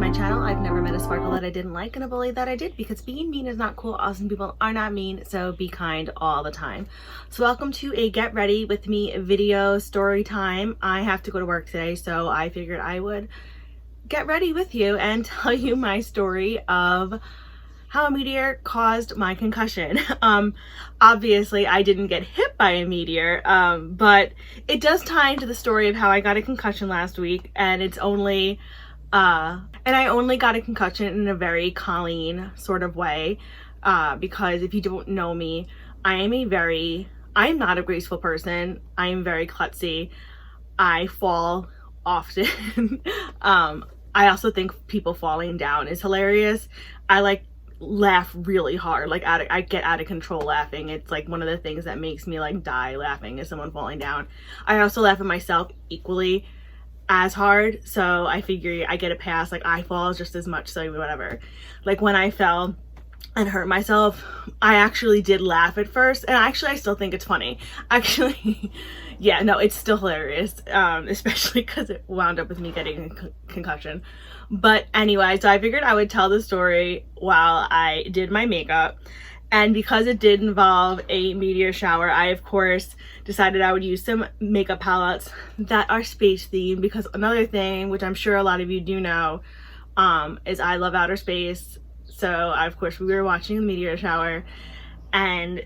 my channel. I've never met a sparkle that I didn't like and a bully that I did, because being mean is not cool. Awesome people are not mean, so be kind all the time. So welcome to a get ready with me video story time. I have to go to work today, so I figured I would get ready with you and tell you my story of how a meteor caused my concussion. Obviously I didn't get hit by a meteor, but it does tie into the story of how I got a concussion last week, and it's only and I only got a concussion in a very Colleen sort of way, because if you don't know me, I'm not a graceful person. I am very klutzy. I fall often. I also think people falling down is hilarious. I like laugh really hard, like I get out of control laughing. It's like one of the things that makes me like die laughing is someone falling down. I also laugh at myself equally as hard, so I figure I get a pass. Like I fall just as much, so whatever. Like when I fell and hurt myself, I actually did laugh at first, and actually I still think it's funny. Actually, yeah, no, it's still hilarious, especially because it wound up with me getting a concussion. But anyway, so I figured I would tell the story while I did my makeup. And because it did involve a meteor shower, I of course decided I would use some makeup palettes that are space themed, because another thing, which I'm sure a lot of you do know, is I love outer space. So of course we were watching the meteor shower, and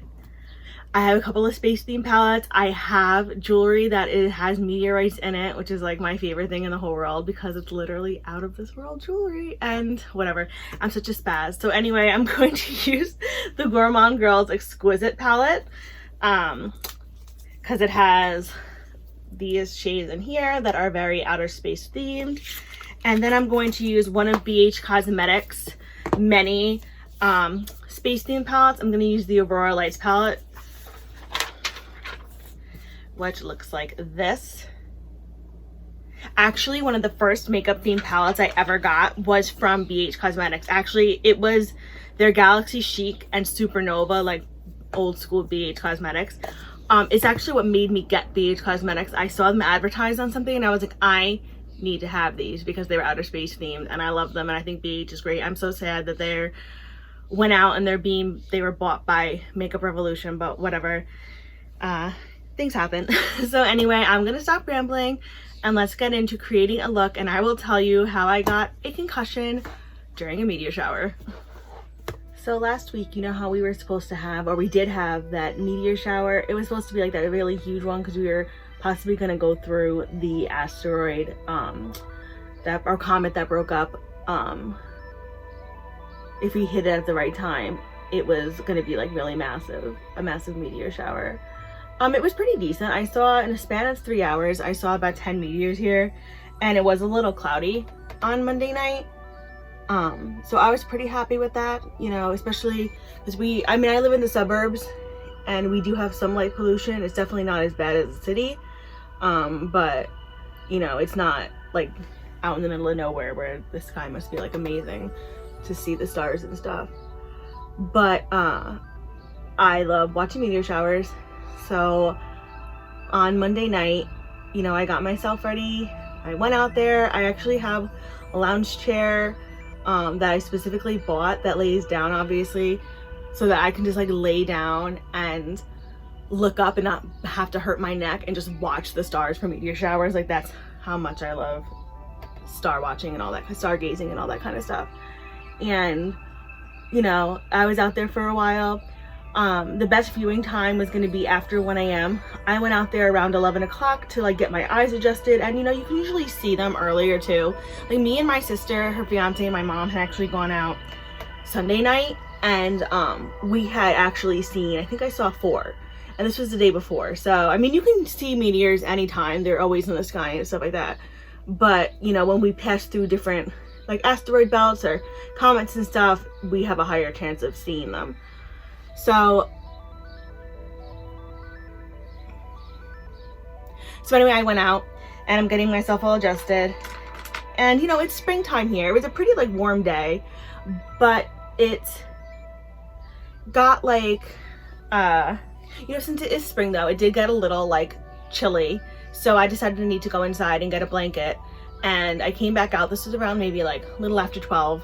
I have a couple of space themed palettes. I have jewelry that has meteorites in it, which is like my favorite thing in the whole world, because it's literally out of this world jewelry and whatever. I'm such a spaz. So anyway, I'm going to use the Gourmande Girls Exquisite palette, because it has these shades in here that are very outer space themed. And then I'm going to use one of BH Cosmetics many space themed palettes. I'm going to use the Aurora Lights palette, which looks like this. Actually, one of the first makeup themed palettes I ever got was from BH Cosmetics. Actually, it was their Galaxy Chic and Supernova, like old school BH Cosmetics. It's actually what made me get BH Cosmetics. I saw them advertised on something and I was like, I need to have these because they were outer space themed and I love them, and I think BH is great. I'm so sad that they went out and they were bought by Makeup Revolution, but whatever. Things happen. So anyway, I'm gonna stop rambling and let's get into creating a look, and I will tell you how I got a concussion during a meteor shower. So last week, you know how we were supposed to have, or we did have, that meteor shower. It was supposed to be like that really huge one because we were possibly going to go through the asteroid or comet that broke up. If we hit it at the right time, it was going to be like really massive, a massive meteor shower. It was pretty decent. I saw, in a span of 3 hours, I saw about 10 meteors here, and it was a little cloudy on Monday night. So I was pretty happy with that, you know, especially because I live in the suburbs and we do have some light pollution. It's definitely not as bad as the city. But you know, it's not like out in the middle of nowhere where the sky must be like amazing to see the stars and stuff. But I love watching meteor showers. So on Monday night, you know, I got myself ready. I went out there. I actually have a lounge chair that I specifically bought that lays down, obviously, so that I can just like lay down and look up and not have to hurt my neck and just watch the stars from meteor showers. Like that's how much I love star watching and all that, stargazing and all that kind of stuff. And you know, I was out there for a while. The best viewing time was going to be after 1 a.m. I went out there around 11 o'clock to like get my eyes adjusted, and you know, you can usually see them earlier too. Like me and my sister, her fiance, and my mom had actually gone out Sunday night, and we had actually seen, I think I saw 4, and this was the day before. So I mean, you can see meteors anytime, they're always in the sky and stuff like that. But you know, when we pass through different like asteroid belts or comets and stuff, we have a higher chance of seeing them. So anyway, I went out and I'm getting myself all adjusted, and you know, it's springtime here. It was a pretty like warm day, but it got like you know, since it is spring though, it did get a little like chilly, so I decided to need to go inside and get a blanket and I came back out. This was around maybe like a little after 12,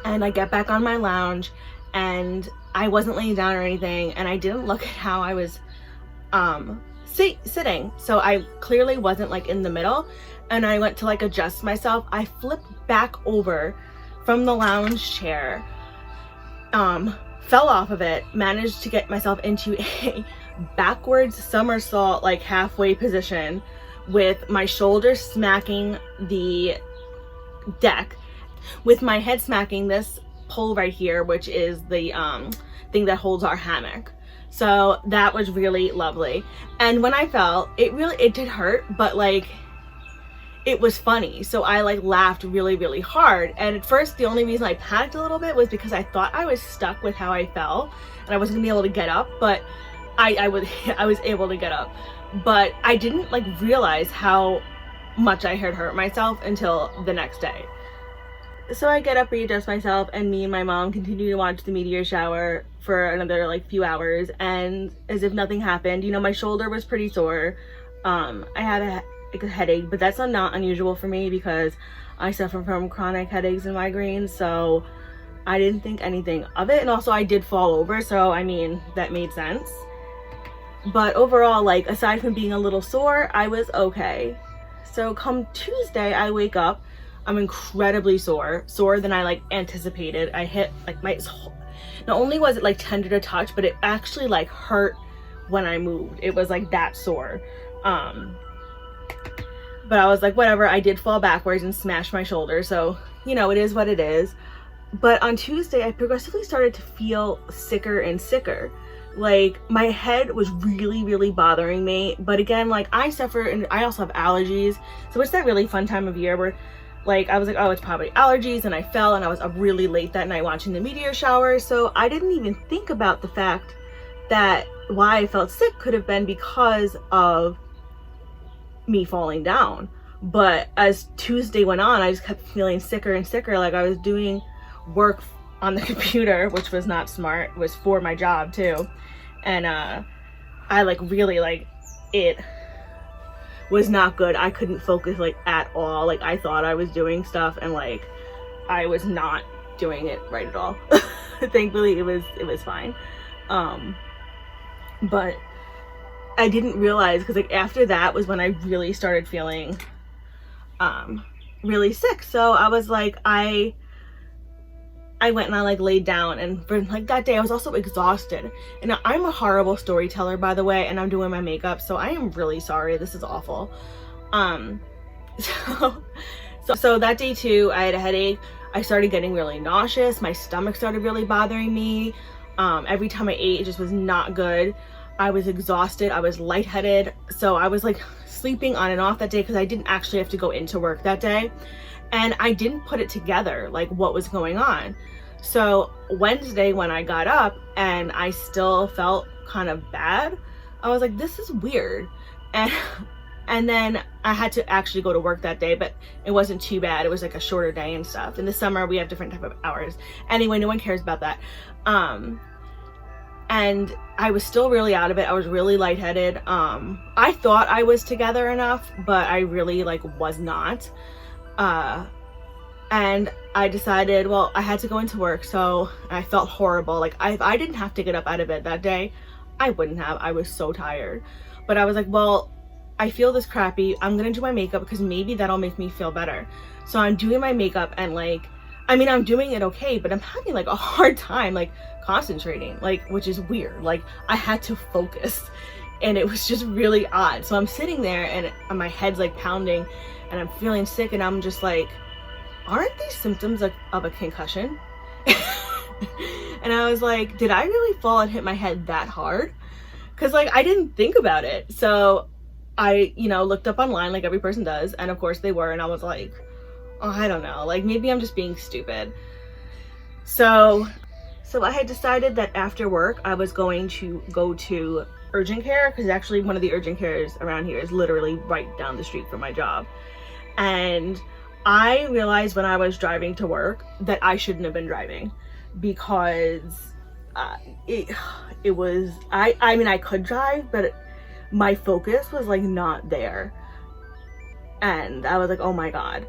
and I get back on my lounge, and I wasn't laying down or anything, and I didn't look at how I was sitting, so I clearly wasn't like in the middle, and I went to like adjust myself. I flipped back over from the lounge chair, fell off of it, managed to get myself into a backwards somersault, like halfway position, with my shoulders smacking the deck, with my head smacking this pole right here, which is the thing that holds our hammock. So that was really lovely. And when I fell, it did hurt, but like it was funny. So I like laughed really, really hard. And at first, the only reason I panicked a little bit was because I thought I was stuck with how I fell and I wasn't gonna be able to get up, but I was able to get up. But I didn't like realize how much I had hurt myself until the next day. So I get up, readjust myself, and me and my mom continue to watch the Meteor shower for another like few hours, and as if nothing happened. You know, my shoulder was pretty sore. I had a headache, but that's not unusual for me because I suffer from chronic headaches and migraines, so I didn't think anything of it. And also I did fall over, so I mean, that made sense. But overall, like, aside from being a little sore, I was okay. So come Tuesday, I wake up, I'm incredibly sore than I like anticipated. I hit like not only was it like tender to touch, but it actually like hurt when I moved. It was like that sore. But I was like, whatever. I did fall backwards and smash my shoulder, so you know, it is what it is. But on Tuesday, I progressively started to feel sicker and sicker. Like, my head was really, really bothering me. But again, like, I suffer, and I also have allergies, so it's that really fun time of year where like I was like, oh, it's probably allergies, and I fell, and I was up really late that night watching the Meteor shower. So I didn't even think about the fact that why I felt sick could have been because of me falling down. But as Tuesday went on, I just kept feeling sicker and sicker. Like, I was doing work on the computer, which was not smart. It was for my job too, and I like really like it was not good. I couldn't focus like at all. Like, I thought I was doing stuff, and like I was not doing it right at all. Thankfully it was fine. But I didn't realize, because like after that was when I really started feeling really sick. So I was like, I went and I like laid down, and for like that day I was also exhausted. And I'm a horrible storyteller, by the way, and I'm doing my makeup, so I am really sorry. This is awful. So that day too, I had a headache. I started getting really nauseous. My stomach started really bothering me. Every time I ate, it just was not good. I was exhausted. I was lightheaded. So I was like sleeping on and off that day because I didn't actually have to go into work that day. And I didn't put it together, like what was going on. So Wednesday when I got up and I still felt kind of bad, I was like, this is weird. And then I had to actually go to work that day, but it wasn't too bad. It was like a shorter day and stuff. In the summer, we have different type of hours. Anyway, no one cares about that. And I was still really out of it. I was really lightheaded. I thought I was together enough, but I really like was not. And I decided, well, I had to go into work, so I felt horrible. Like, if I didn't have to get up out of bed that day, I wouldn't have. I was so tired. But I was like, well, I feel this crappy. I'm gonna do my makeup because maybe that'll make me feel better. So I'm doing my makeup, and like, I mean, I'm doing it okay, but I'm having like a hard time like concentrating, like, which is weird. Like, I had to focus, and it was just really odd. So I'm sitting there, and my head's like pounding, and I'm feeling sick, and I'm just like, aren't these symptoms of a concussion? And I was like, did I really fall and hit my head that hard? Because like I didn't think about it. So I, you know, looked up online like every person does, and of course they were, and I was like, oh, I don't know, like maybe I'm just being stupid. So I had decided that after work I was going to go to urgent care, because actually one of the urgent cares around here is literally right down the street from my job. And I realized when I was driving to work that I shouldn't have been driving, because it was, I mean, I could drive, but my focus was like not there. And I was like, oh my God.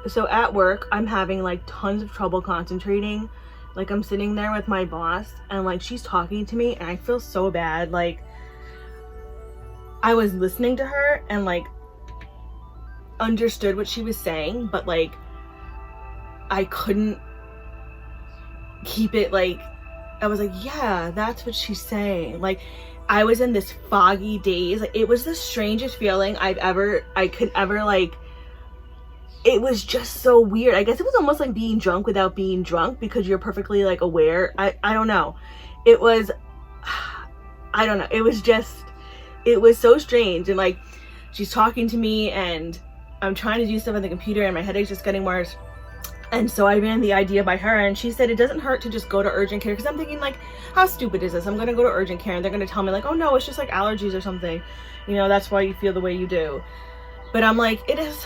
So at work, I'm having like tons of trouble concentrating. Like I'm sitting there with my boss and like she's talking to me and I feel so bad. Like I was listening to her and like understood what she was saying, but like I couldn't keep it. Like I was like, yeah, that's what she's saying. Like I was in this foggy daze. Like it was the strangest feeling I could ever like. It was just so weird. I guess it was almost like being drunk without being drunk, because you're perfectly like aware. I don't know. It was, I don't know. It was just, it was so strange. And like she's talking to me and I'm trying to do stuff on the computer and my headache's just getting worse. And so I ran the idea by her and she said it doesn't hurt to just go to urgent care, because I'm thinking like, how stupid is this? I'm gonna go to urgent care and they're gonna tell me like, oh no, it's just like allergies or something, you know, that's why you feel the way you do. But I'm like, it is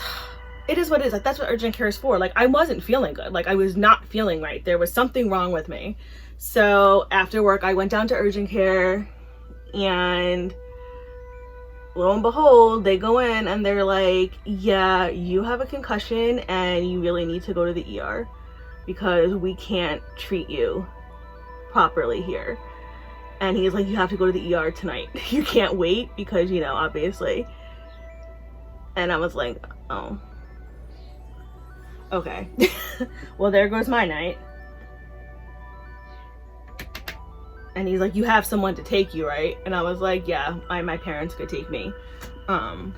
what it is. Like that's what urgent care is for. Like I wasn't feeling good. Like I was not feeling right. There was something wrong with me. So after work I went down to urgent care and lo and behold, they go in and they're like, yeah, you have a concussion and you really need to go to the ER because we can't treat you properly here. And he's like, you have to go to the ER tonight. You can't wait because, you know, obviously. And I was like, oh, okay. Well, there goes my night. And he's like, you have someone to take you, right? And I was like, yeah, my parents could take me. And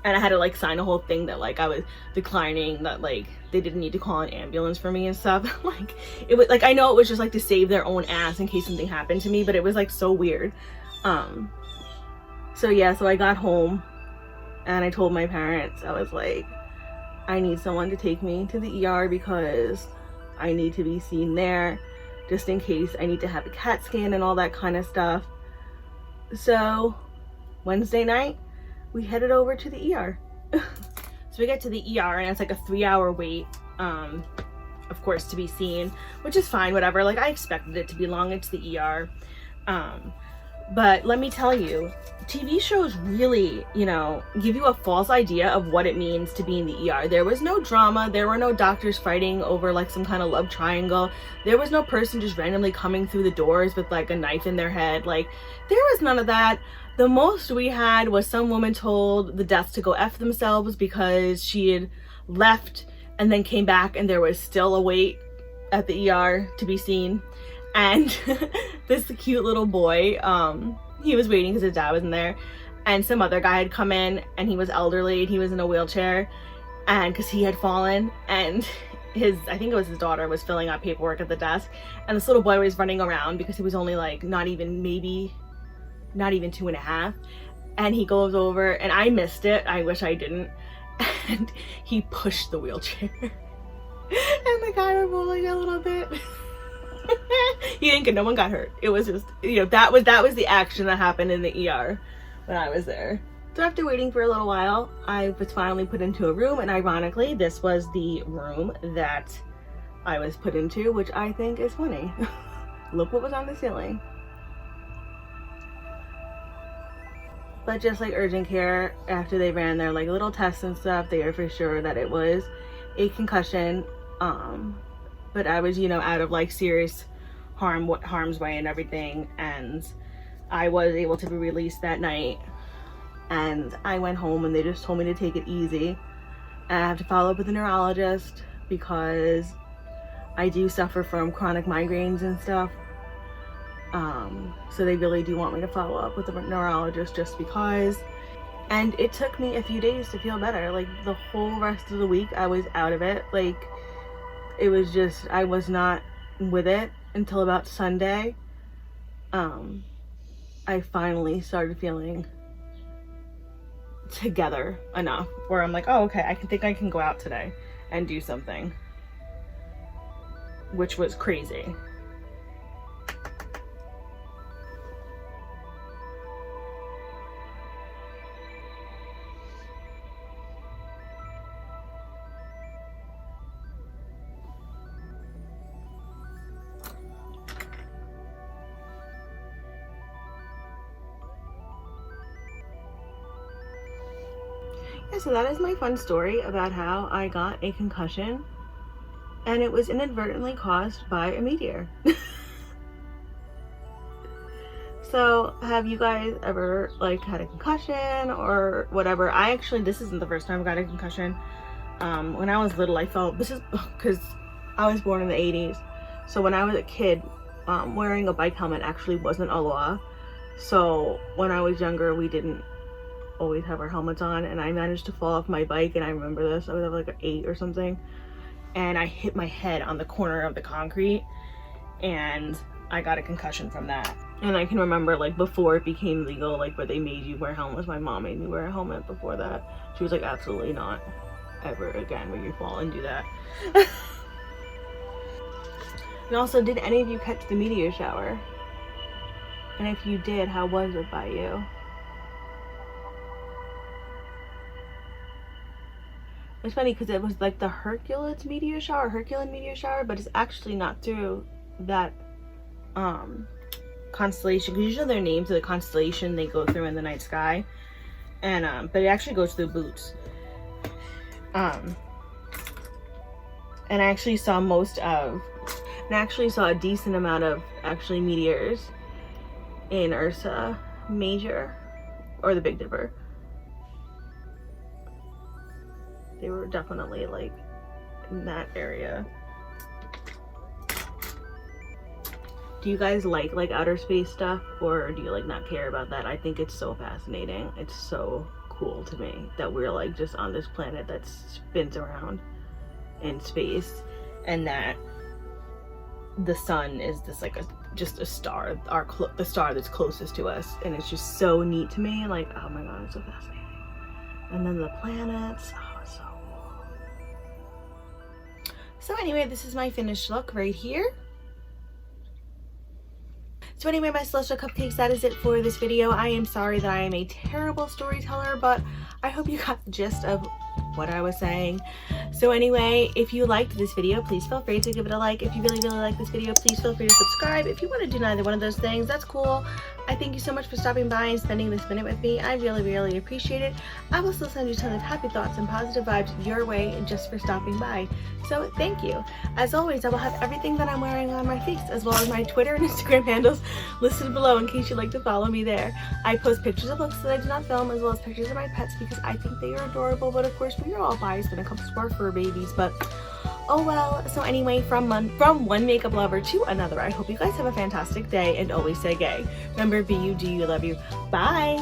I had to like sign a whole thing that like I was declining, that like they didn't need to call an ambulance for me and stuff. Like it was like, I know it was just like to save their own ass in case something happened to me, but it was like so weird. So yeah, so I got home and I told my parents, I was like, I need someone to take me to the ER because I need to be seen there, just in case I need to have a CAT scan and all that kind of stuff. So Wednesday night, we headed over to the ER. So we get to the ER and it's like a 3-hour wait, of course, to be seen, which is fine, whatever. Like I expected it to be long. It's the ER. But let me tell you, TV shows really, you know, give you a false idea of what it means to be in the ER. There was no drama. There were no doctors fighting over like some kind of love triangle. There was no person just randomly coming through the doors with like a knife in their head. Like there was none of that. The most we had was some woman told the deaths to go F themselves because she had left and then came back and there was still a wait at the ER to be seen. And this cute little boy, he was waiting because his dad wasn't there, and some other guy had come in and he was elderly and he was in a wheelchair, and because he had fallen, and I think it was his daughter, was filling out paperwork at the desk, and this little boy was running around because he was only like not even 2.5, and he goes over, and I missed it, I wish I didn't, and he pushed the wheelchair and the guy was rolling a little bit. He didn't get, no one got hurt. It was just, you know, that was the action that happened in the ER when I was there. So after waiting for a little while, I was finally put into a room, and ironically, this was the room that I was put into, which I think is funny. Look what was on the ceiling. But just like urgent care, after they ran their like little tests and stuff, they were for sure that it was a concussion. But I was, you know, out of like serious harm's way and everything, and I was able to be released that night, and I went home and they just told me to take it easy, and I have to follow up with a neurologist because I do suffer from chronic migraines and stuff. So they really do want me to follow up with a neurologist just because. And it took me a few days to feel better. Like the whole rest of the week I was out of it. Like it was just, I was not with it until about Sunday. I finally started feeling together enough where I'm like, oh, okay, I think I can go out today and do something, which was crazy. Yeah, so that is my fun story about how I got a concussion, and it was inadvertently caused by a meteor. So have you guys ever like had a concussion or whatever? I actually, this isn't the first time I got a concussion. When I was little, I felt, this is because I was born in the 80s. So when I was a kid, wearing a bike helmet actually wasn't a law. So when I was younger, we didn't always have our helmets on, and I managed to fall off my bike, and I remember this. I was like 8 or something, and I hit my head on the corner of the concrete, and I got a concussion from that. And I can remember like before it became legal, like where they made you wear helmets, my mom made me wear a helmet before that. She was like, absolutely not, ever again when you fall and do that. And also, did any of you catch the meteor shower? And if you did, how was it by you? It's funny because it was like the Herculean meteor shower, but it's actually not through that constellation, because usually their names of the constellation they go through in the night sky, and but it actually goes through Boots. And I actually saw a decent amount of actually meteors in Ursa Major, or the Big Dipper. They were definitely like in that area. Do you guys like outer space stuff, or do you like not care about that? I think it's so fascinating. It's so cool to me that we're like just on this planet that spins around in space, and that the sun is this like just a star, the star that's closest to us, and it's just so neat to me. Like, oh my god, it's so fascinating. And then the planets, oh, it's so cool. So anyway, this is my finished look right here. So anyway, my celestial cupcakes, that is it for this video. I am sorry that I am a terrible storyteller, but I hope you got the gist of what I was saying. So anyway, if you liked this video, please feel free to give it a like. If you really like this video, please feel free to subscribe. If you want to do neither one of those things, that's cool. I thank you so much for stopping by and spending this minute with me. I really appreciate it. I will still send you tons of happy thoughts and positive vibes your way just for stopping by. So thank you. As always, I will have everything that I'm wearing on my face, as well as my Twitter and Instagram handles listed below in case you'd like to follow me there. I post pictures of looks that I do not film, as well as pictures of my pets, because I think they are adorable, but of course we are all biased when it comes to our fur babies, but oh well. So anyway, from one makeup lover to another, I hope you guys have a fantastic day, and always stay gay. Remember, be you, do you, love you. Bye!